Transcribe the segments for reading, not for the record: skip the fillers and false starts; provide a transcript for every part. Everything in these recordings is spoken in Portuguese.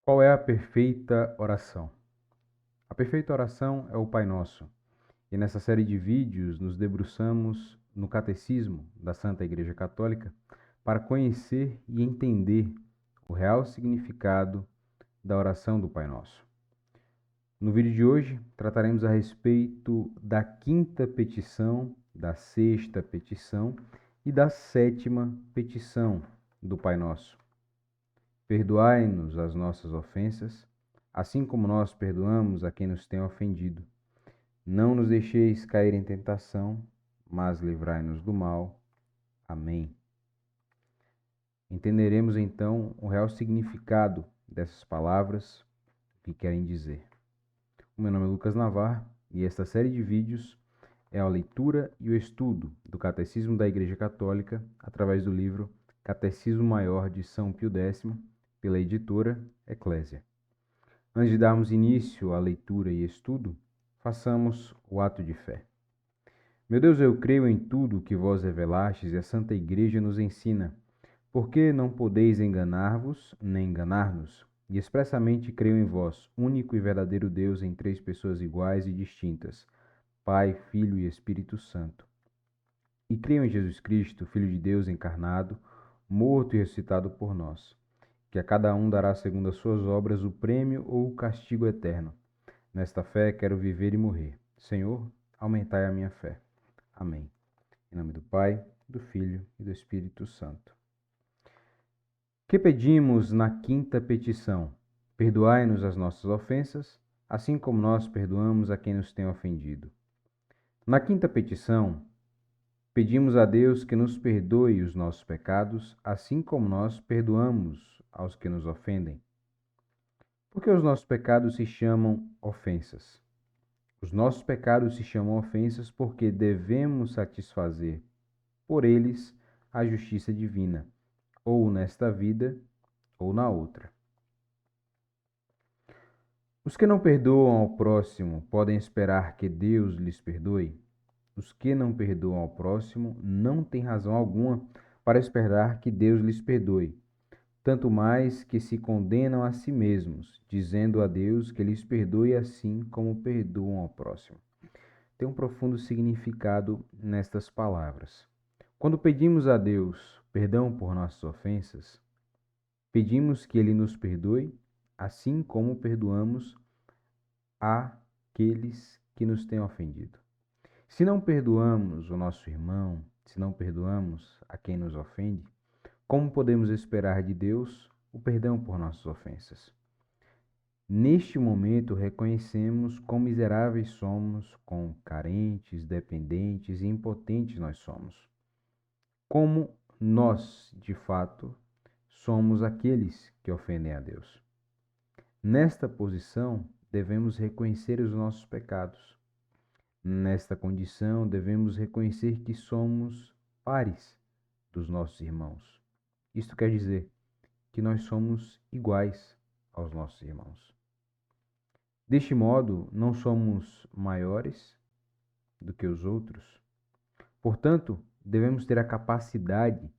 Qual é a perfeita oração? A perfeita oração é o Pai Nosso. E nessa série de vídeos nos debruçamos no Catecismo da Santa Igreja Católica para conhecer e entender o real significado da oração do Pai Nosso. No vídeo de hoje, trataremos a respeito da quinta petição, da sexta petição e da sétima petição do Pai Nosso. Perdoai-nos as nossas ofensas, assim como nós perdoamos a quem nos tem ofendido. Não nos deixeis cair em tentação, mas livrai-nos do mal. Amém. Entenderemos então o real significado dessas palavras, o que querem dizer. O meu nome é Lucas Navar e esta série de vídeos é a leitura e o estudo do Catecismo da Igreja Católica através do livro Catecismo Maior de São Pio X, pela editora Eclésia. Antes de darmos início à leitura e estudo, façamos o ato de fé. Meu Deus, eu creio em tudo o que vós revelastes e a Santa Igreja nos ensina, porque não podeis enganar-vos nem enganar-nos, e expressamente creio em vós, único e verdadeiro Deus em três pessoas iguais e distintas, Pai, Filho e Espírito Santo. E creio em Jesus Cristo, Filho de Deus encarnado, morto e ressuscitado por nós, que a cada um dará segundo as suas obras o prêmio ou o castigo eterno. Nesta fé quero viver e morrer. Senhor, aumentai a minha fé. Amém. Em nome do Pai, do Filho e do Espírito Santo. Que pedimos na quinta petição? Perdoai-nos as nossas ofensas, assim como nós perdoamos a quem nos tem ofendido. Na quinta petição, pedimos a Deus que nos perdoe os nossos pecados, assim como nós perdoamos aos que nos ofendem. Porque os nossos pecados se chamam ofensas. Os nossos pecados se chamam ofensas porque devemos satisfazer por eles a justiça divina, ou nesta vida ou na outra. Os que não perdoam ao próximo podem esperar que Deus lhes perdoe? Os que não perdoam ao próximo não têm razão alguma para esperar que Deus lhes perdoe, tanto mais que se condenam a si mesmos, dizendo a Deus que lhes perdoe assim como perdoam ao próximo. Tem um profundo significado nestas palavras. Quando pedimos a Deus perdão por nossas ofensas, pedimos que Ele nos perdoe, assim como perdoamos àqueles que nos têm ofendido. Se não perdoamos o nosso irmão, se não perdoamos a quem nos ofende, como podemos esperar de Deus o perdão por nossas ofensas? Neste momento, reconhecemos quão miseráveis somos, quão carentes, dependentes e impotentes nós somos. Como nós, de fato, somos aqueles que ofendem a Deus. Nesta posição, devemos reconhecer os nossos pecados. Nesta condição, devemos reconhecer que somos pares dos nossos irmãos. Isto quer dizer que nós somos iguais aos nossos irmãos. Deste modo, não somos maiores do que os outros. Portanto, devemos ter a capacidade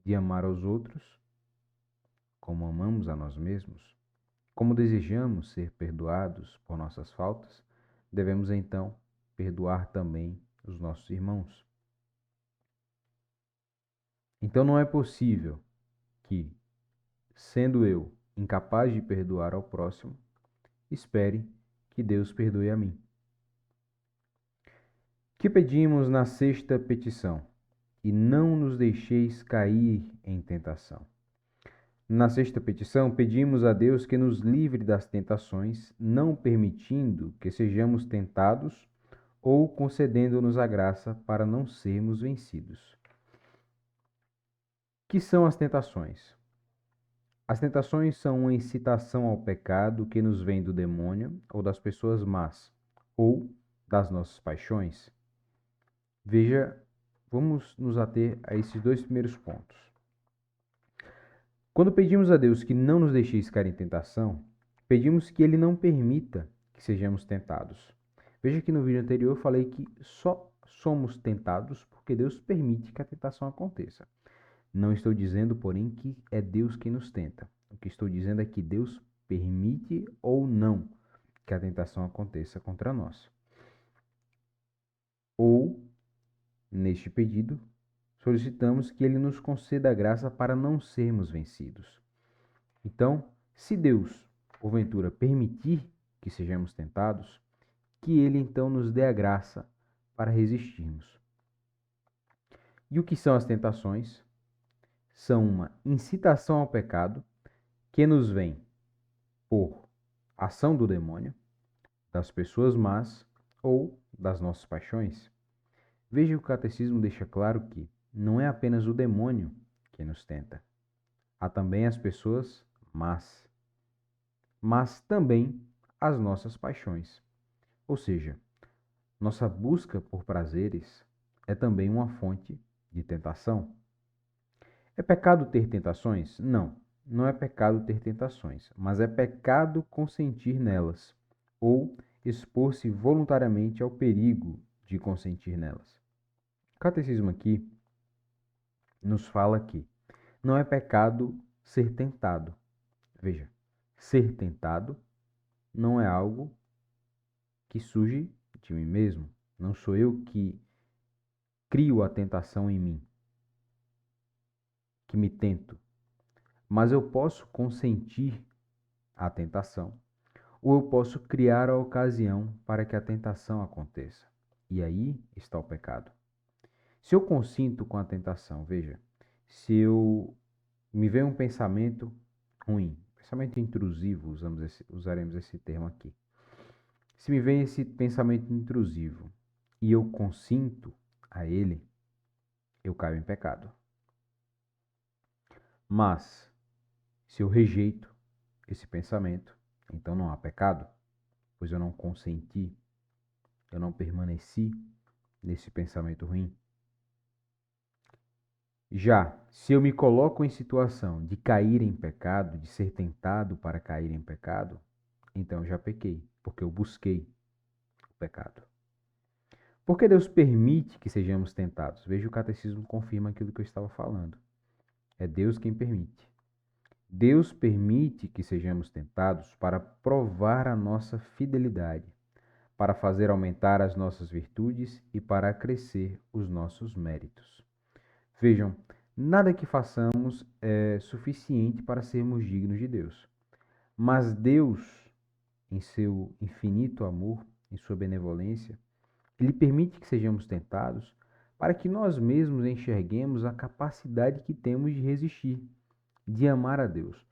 de amar aos outros como amamos a nós mesmos. Como desejamos ser perdoados por nossas faltas, devemos então perdoar também os nossos irmãos. Então não é possível que, sendo eu incapaz de perdoar ao próximo, espere que Deus perdoe a mim. Que pedimos na sexta petição? E não nos deixeis cair em tentação. Na sexta petição, pedimos a Deus que nos livre das tentações, não permitindo que sejamos tentados ou concedendo-nos a graça para não sermos vencidos. Que são as tentações? As tentações são uma incitação ao pecado que nos vem do demônio ou das pessoas más, ou das nossas paixões. Veja, vamos nos ater a esses dois primeiros pontos. Quando pedimos a Deus que não nos deixe cair em tentação, pedimos que Ele não permita que sejamos tentados. Veja que no vídeo anterior eu falei que só somos tentados porque Deus permite que a tentação aconteça. Não estou dizendo, porém, que é Deus quem nos tenta. O que estou dizendo é que Deus permite ou não que a tentação aconteça contra nós. Ou, neste pedido, solicitamos que ele nos conceda a graça para não sermos vencidos. Então, se Deus, porventura, permitir que sejamos tentados, que ele então nos dê a graça para resistirmos. E o que são as tentações? São uma incitação ao pecado que nos vem por ação do demônio, das pessoas más ou das nossas paixões. Veja que o catecismo deixa claro que não é apenas o demônio que nos tenta. Há também as pessoas más, mas também as nossas paixões. Ou seja, nossa busca por prazeres é também uma fonte de tentação. É pecado ter tentações? Não, não é pecado ter tentações, mas é pecado consentir nelas ou expor-se voluntariamente ao perigo de consentir nelas. O catecismo aqui nos fala que não é pecado ser tentado. Veja, ser tentado não é algo que surge de mim mesmo. Não sou eu que crio a tentação em mim, que me tento. Mas eu posso consentir à tentação, ou eu posso criar a ocasião para que a tentação aconteça. E aí está o pecado. Se eu consinto com a tentação, veja, se eu me vem um pensamento ruim, pensamento intrusivo, usaremos esse termo aqui. Se me vem esse pensamento intrusivo e eu consinto a ele, eu caio em pecado. Mas, se eu rejeito esse pensamento, então não há pecado, pois eu não consenti, eu não permaneci nesse pensamento ruim. Já, se eu me coloco em situação de cair em pecado, de ser tentado para cair em pecado, então eu já pequei, porque eu busquei o pecado. Por que Deus permite que sejamos tentados? Veja, o catecismo confirma aquilo que eu estava falando. É Deus quem permite. Deus permite que sejamos tentados para provar a nossa fidelidade, para fazer aumentar as nossas virtudes e para acrescer os nossos méritos. Vejam, nada que façamos é suficiente para sermos dignos de Deus. Mas Deus, em seu infinito amor, em sua benevolência, Ele permite que sejamos tentados para que nós mesmos enxerguemos a capacidade que temos de resistir, de amar a Deus.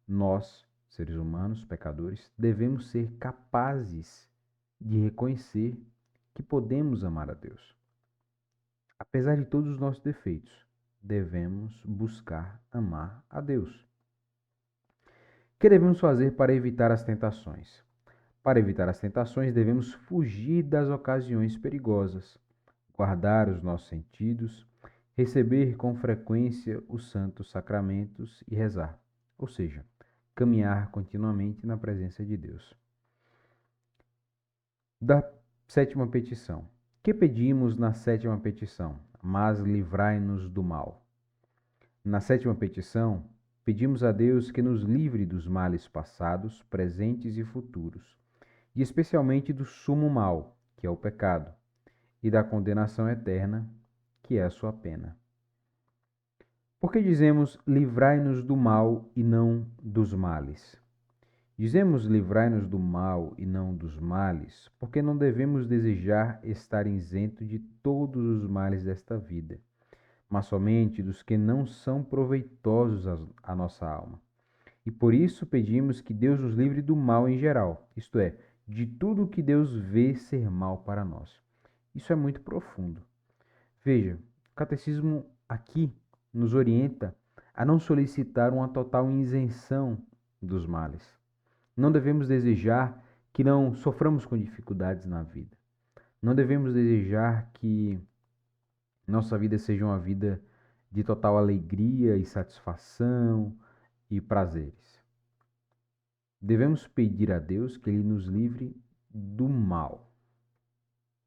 Nós, seres humanos, pecadores, devemos ser capazes de reconhecer que podemos amar a Deus. Apesar de todos os nossos defeitos, devemos buscar amar a Deus. O que devemos fazer para evitar as tentações? Para evitar as tentações, devemos fugir das ocasiões perigosas, guardar os nossos sentidos, receber com frequência os santos sacramentos e rezar, ou seja, caminhar continuamente na presença de Deus. Da sétima petição. Que pedimos na sétima petição? Mas livrai-nos do mal. Na sétima petição, pedimos a Deus que nos livre dos males passados, presentes e futuros, e especialmente do sumo mal, que é o pecado, e da condenação eterna, que é a sua pena. Por que dizemos livrai-nos do mal e não dos males? Dizemos livrai-nos do mal e não dos males, porque não devemos desejar estar isento de todos os males desta vida, mas somente dos que não são proveitosos à nossa alma. E por isso pedimos que Deus nos livre do mal em geral, isto é, de tudo que Deus vê ser mal para nós. Isso é muito profundo. Veja, o catecismo aqui nos orienta a não solicitar uma total isenção dos males. Não devemos desejar que não soframos com dificuldades na vida. Não devemos desejar que nossa vida seja uma vida de total alegria e satisfação e prazeres. Devemos pedir a Deus que Ele nos livre do mal,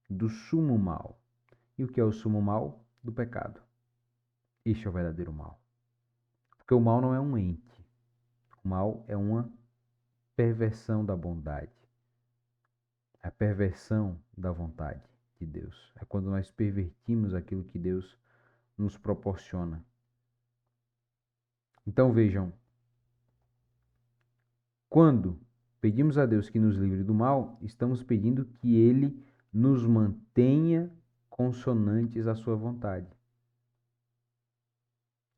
do sumo mal. E o que é o sumo mal? Do pecado. Este é o verdadeiro mal. Porque o mal não é um ente. O mal é uma perversão da bondade, a perversão da vontade de Deus. É quando nós pervertimos aquilo que Deus nos proporciona. Então vejam, quando pedimos a Deus que nos livre do mal, estamos pedindo que Ele nos mantenha consonantes à sua vontade.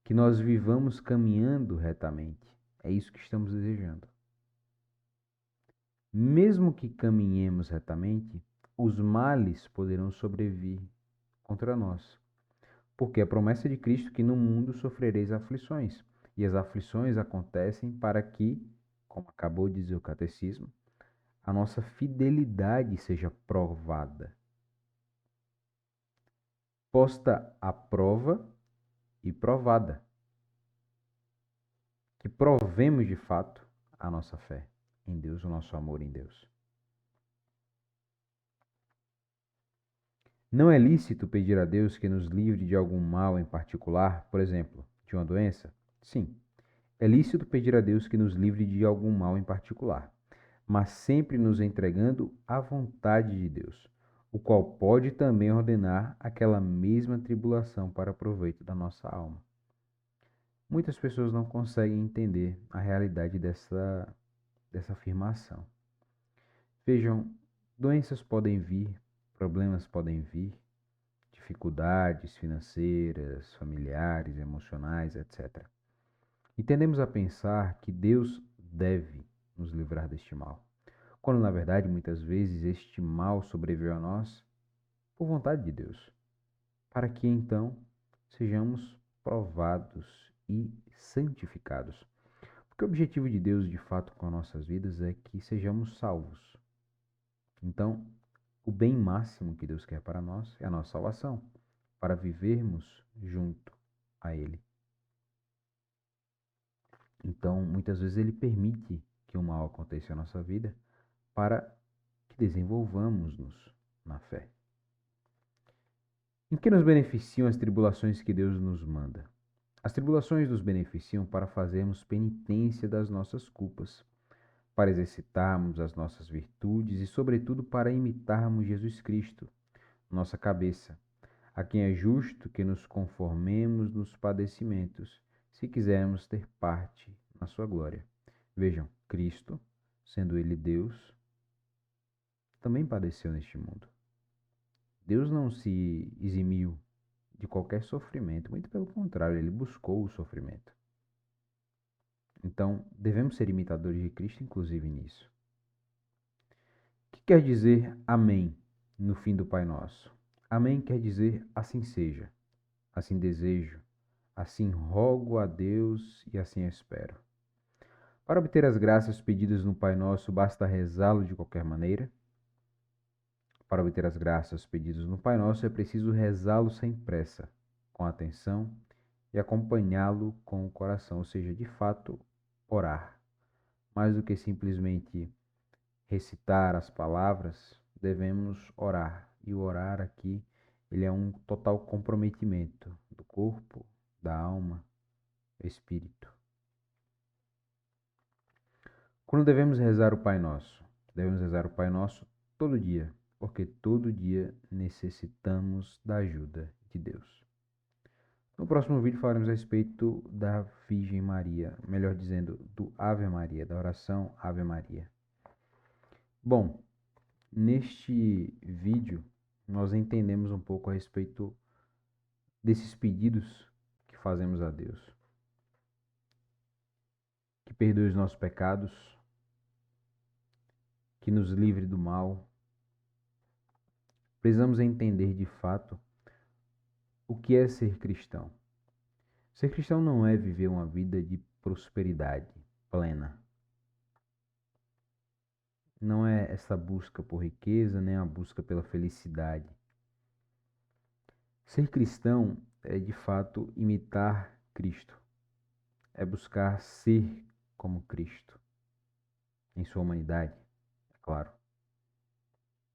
Que nós vivamos caminhando retamente. É isso que estamos desejando. Mesmo que caminhemos retamente, os males poderão sobrevir contra nós. Porque a promessa de Cristo é que no mundo sofrereis aflições. E as aflições acontecem para que, como acabou de dizer o catecismo, a nossa fidelidade seja provada. Posta à prova e provada. Que provemos de fato a nossa fé em Deus, o nosso amor em Deus. Não é lícito pedir a Deus que nos livre de algum mal em particular, por exemplo, de uma doença? Sim, é lícito pedir a Deus que nos livre de algum mal em particular, mas sempre nos entregando à vontade de Deus, o qual pode também ordenar aquela mesma tribulação para proveito da nossa alma. Muitas pessoas não conseguem entender a realidade dessa afirmação. Vejam, doenças podem vir, problemas podem vir, dificuldades financeiras, familiares, emocionais, etc. E tendemos a pensar que Deus deve nos livrar deste mal, quando na verdade muitas vezes este mal sobreveio a nós por vontade de Deus, para que então sejamos provados e santificados. Porque o objetivo de Deus de fato com as nossas vidas é que sejamos salvos. Então, o bem máximo que Deus quer para nós é a nossa salvação, para vivermos junto a Ele. Então, muitas vezes Ele permite que o mal aconteça na nossa vida para que desenvolvamos-nos na fé. Em que nos beneficiam as tribulações que Deus nos manda? As tribulações nos beneficiam para fazermos penitência das nossas culpas, para exercitarmos as nossas virtudes e, sobretudo, para imitarmos Jesus Cristo, nossa cabeça, a quem é justo que nos conformemos nos padecimentos, se quisermos ter parte na sua glória. Vejam, Cristo, sendo Ele Deus, também padeceu neste mundo. Deus não se eximiu de qualquer sofrimento, muito pelo contrário, Ele buscou o sofrimento. Então, devemos ser imitadores de Cristo, inclusive nisso. O que quer dizer amém no fim do Pai Nosso? Amém quer dizer assim seja, assim desejo, assim rogo a Deus e assim espero. Para obter as graças pedidas no Pai Nosso, basta rezá-lo de qualquer maneira? Para obter as graças pedidas no Pai Nosso, é preciso rezá-lo sem pressa, com atenção e acompanhá-lo com o coração, ou seja, de fato, orar. Mais do que simplesmente recitar as palavras, devemos orar. E o orar aqui, ele é um total comprometimento do corpo, da alma, do espírito. Quando devemos rezar o Pai Nosso? Devemos rezar o Pai Nosso todo dia, porque todo dia necessitamos da ajuda de Deus. No próximo vídeo falaremos a respeito da Virgem Maria, melhor dizendo, do Ave Maria, da oração Ave Maria. Bom, neste vídeo nós entendemos um pouco a respeito desses pedidos que fazemos a Deus. Que perdoe os nossos pecados, que nos livre do mal. Precisamos entender de fato o que é ser cristão. Ser cristão não é viver uma vida de prosperidade plena. Não é essa busca por riqueza, nem a busca pela felicidade. Ser cristão é de fato imitar Cristo. É buscar ser como Cristo, em sua humanidade, é claro.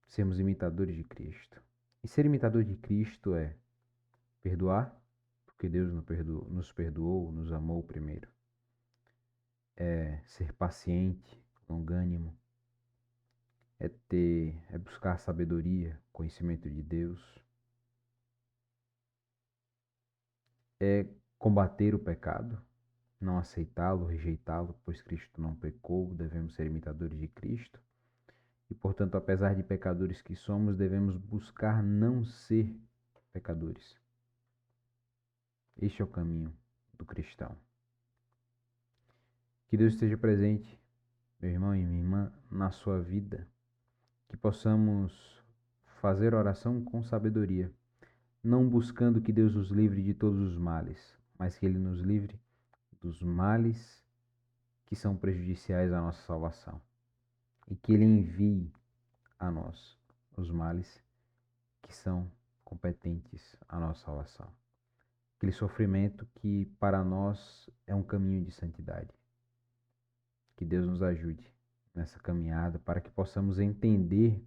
Sermos imitadores de Cristo. E ser imitador de Cristo é perdoar, porque Deus nos perdoou, nos amou primeiro. É ser paciente longânimo, é buscar sabedoria, conhecimento de Deus, é combater o pecado, não aceitá-lo, rejeitá-lo, pois Cristo não pecou, devemos ser imitadores de Cristo. E, portanto, apesar de pecadores que somos, devemos buscar não ser pecadores. Este é o caminho do cristão. Que Deus esteja presente, meu irmão e minha irmã, na sua vida. Que possamos fazer oração com sabedoria, não buscando que Deus nos livre de todos os males, mas que Ele nos livre dos males que são prejudiciais à nossa salvação. E que Ele envie a nós os males que são competentes à nossa salvação. Aquele sofrimento que para nós é um caminho de santidade. Que Deus nos ajude nessa caminhada para que possamos entender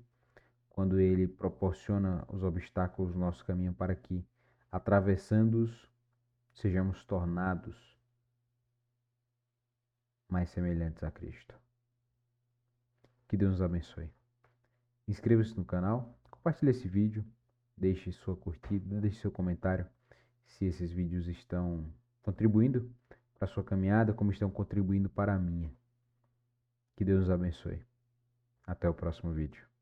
quando Ele proporciona os obstáculos no nosso caminho para que, atravessando-os, sejamos tornados mais semelhantes a Cristo. Que Deus nos abençoe. Inscreva-se no canal, compartilhe esse vídeo, deixe sua curtida, deixe seu comentário se esses vídeos estão contribuindo para a sua caminhada, como estão contribuindo para a minha. Que Deus nos abençoe. Até o próximo vídeo.